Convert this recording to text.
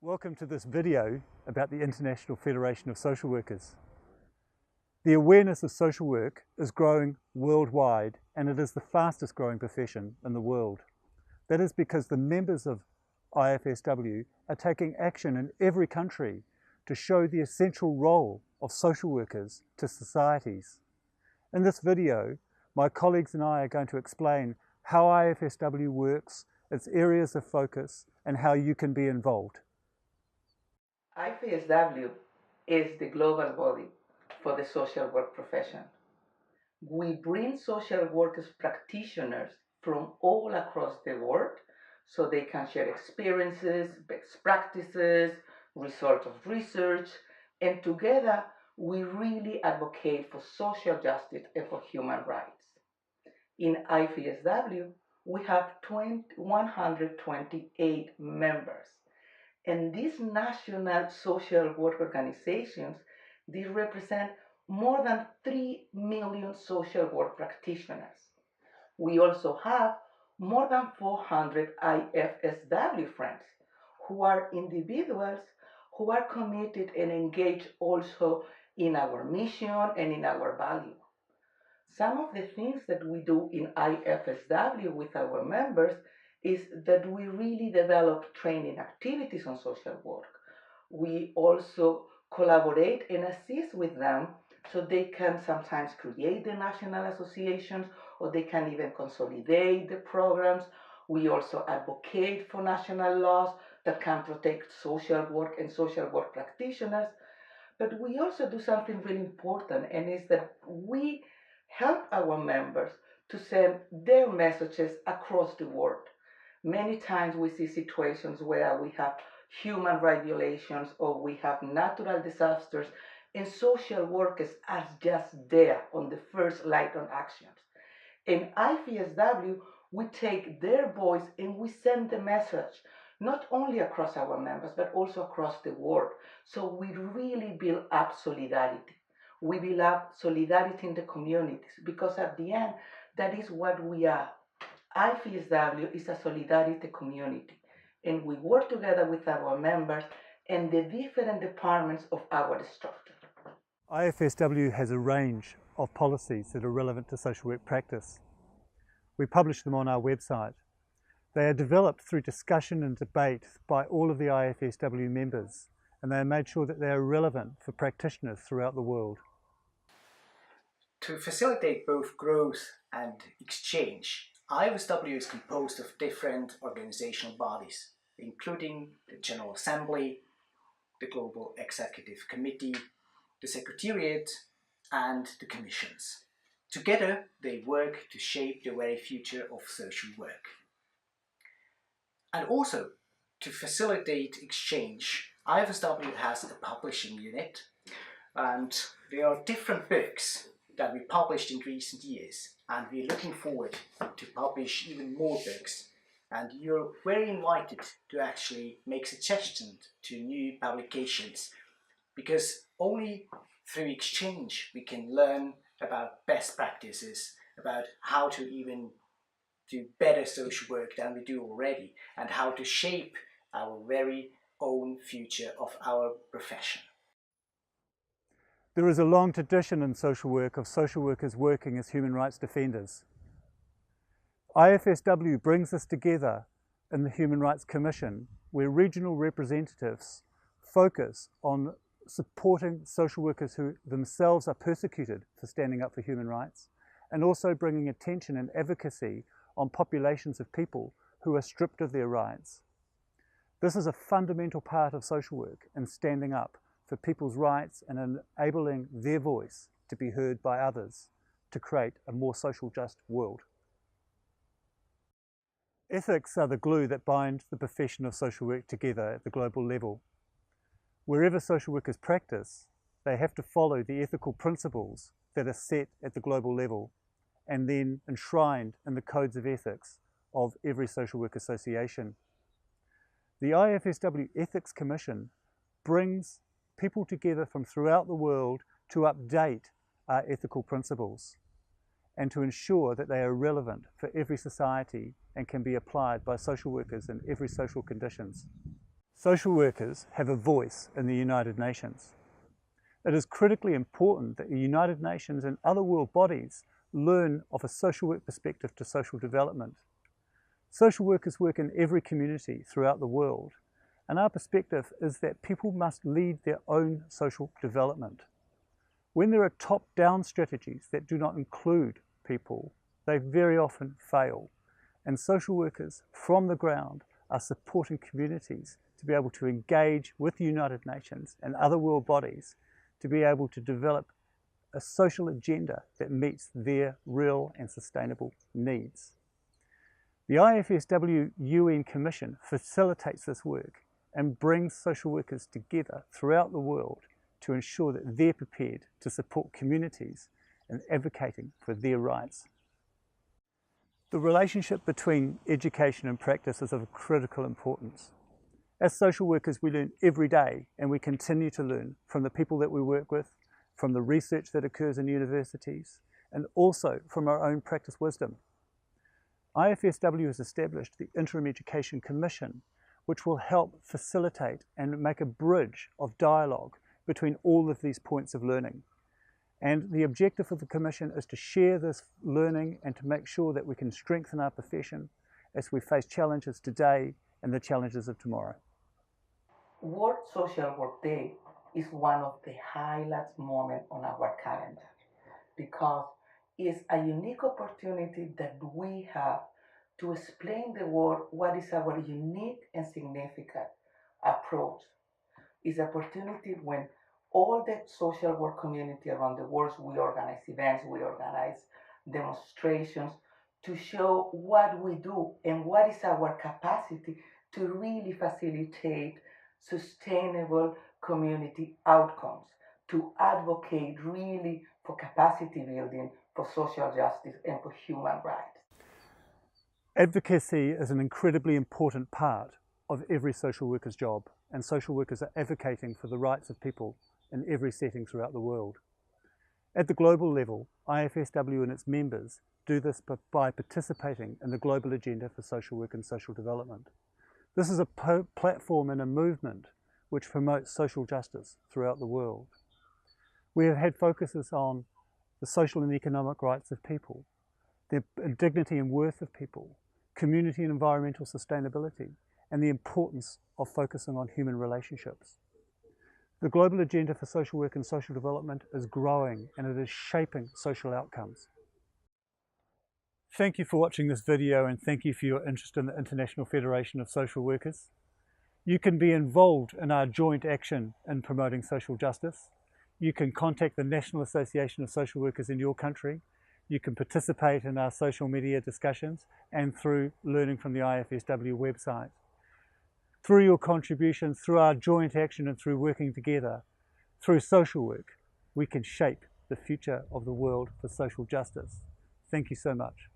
Welcome to this video about the International Federation of Social Workers. The awareness of social work is growing worldwide, and it is the fastest growing profession in the world. That is because the members of IFSW are taking action in every country to show the essential role of social workers to societies. In this video, my colleagues and I are going to explain how IFSW works, its areas of focus, and how you can be involved. IFSW is the global body for the social work profession. We bring social workers practitioners from all across the world so they can share experiences, best practices, results of research, and together we really advocate for social justice and for human rights. In IFSW, we have 128 members. And these national social work organizations, they represent more than 3 million social work practitioners. We also have more than 400 IFSW friends who are individuals who are committed and engaged also in our mission and in our value. Some of the things that we do in IFSW with our members is that we really develop training activities on social work. We also collaborate and assist with them so they can sometimes create the national associations or they can even consolidate the programs. We also advocate for national laws that can protect social work and social work practitioners. But we also do something really important, and is that we help our members to send their messages across the world. Many times we see situations where we have human rights violations or we have natural disasters, and social workers are just there on the first line on actions. In IFSW, we take their voice and we send the message not only across our members but also across the world. So we really build up solidarity. We build up solidarity in the communities because at the end, that is what we are. IFSW is a solidarity community, and we work together with our members and the different departments of our structure. IFSW has a range of policies that are relevant to social work practice. We publish them on our website. They are developed through discussion and debate by all of the IFSW members, and they are made sure that they are relevant for practitioners throughout the world. To facilitate both growth and exchange, IFSW is composed of different organizational bodies, including the General Assembly, the Global Executive Committee, the Secretariat, and the Commissions. Together, they work to shape the very future of social work. And also, to facilitate exchange, IFSW has a publishing unit, and there are different books that we published in recent years, and we're looking forward to publish even more books. And you're very invited to actually make suggestions to new publications, because only through exchange we can learn about best practices, about how to even do better social work than we do already, and how to shape our very own future of our profession. There is a long tradition in social work of social workers working as human rights defenders. IFSW brings us together in the Human Rights Commission, where regional representatives focus on supporting social workers who themselves are persecuted for standing up for human rights, and also bringing attention and advocacy on populations of people who are stripped of their rights. This is a fundamental part of social work and standing up for people's rights and enabling their voice to be heard by others to create a more social just world. Ethics are the glue that bind the profession of social work together at the global level. Wherever social workers practice, they have to follow the ethical principles that are set at the global level and then enshrined in the codes of ethics of every social work association. The IFSW Ethics Commission brings people together from throughout the world to update our ethical principles and to ensure that they are relevant for every society and can be applied by social workers in every social conditions. Social workers have a voice in the United Nations. It is critically important that the United Nations and other world bodies learn of a social work perspective to social development. Social workers work in every community throughout the world, and our perspective is that people must lead their own social development. When there are top-down strategies that do not include people, they very often fail, and social workers from the ground are supporting communities to be able to engage with the United Nations and other world bodies to be able to develop a social agenda that meets their real and sustainable needs. The IFSW UN Commission facilitates this work and brings social workers together throughout the world to ensure that they're prepared to support communities in advocating for their rights. The relationship between education and practice is of critical importance. As social workers, we learn every day, and we continue to learn from the people that we work with, from the research that occurs in universities, and also from our own practice wisdom. IFSW has established the Interim Education Commission, which will help facilitate and make a bridge of dialogue between all of these points of learning. And the objective of the Commission is to share this learning and to make sure that we can strengthen our profession as we face challenges today and the challenges of tomorrow. World Social Work Day is one of the highlights moments on our calendar because it's a unique opportunity that we have to explain the world what is our unique and significant approach. It's an opportunity when all the social work community around the world, we organize events, we organize demonstrations to show what we do and what is our capacity to really facilitate sustainable community outcomes, to advocate really for capacity building, for social justice, and for human rights. Advocacy is an incredibly important part of every social worker's job, and social workers are advocating for the rights of people in every setting throughout the world. At the global level, IFSW and its members do this by participating in the global agenda for social work and social development. This is a platform and a movement which promotes social justice throughout the world. We have had focuses on the social and economic rights of people, the dignity and worth of people, community and environmental sustainability, and the importance of focusing on human relationships. The global agenda for social work and social development is growing, and it is shaping social outcomes. Thank you for watching this video, and thank you for your interest in the International Federation of Social Workers. You can be involved in our joint action in promoting social justice. You can contact the National Association of Social Workers in your country. You can participate in our social media discussions and through learning from the IFSW website. Through your contributions, through our joint action and through working together, through social work, we can shape the future of the world for social justice. Thank you so much.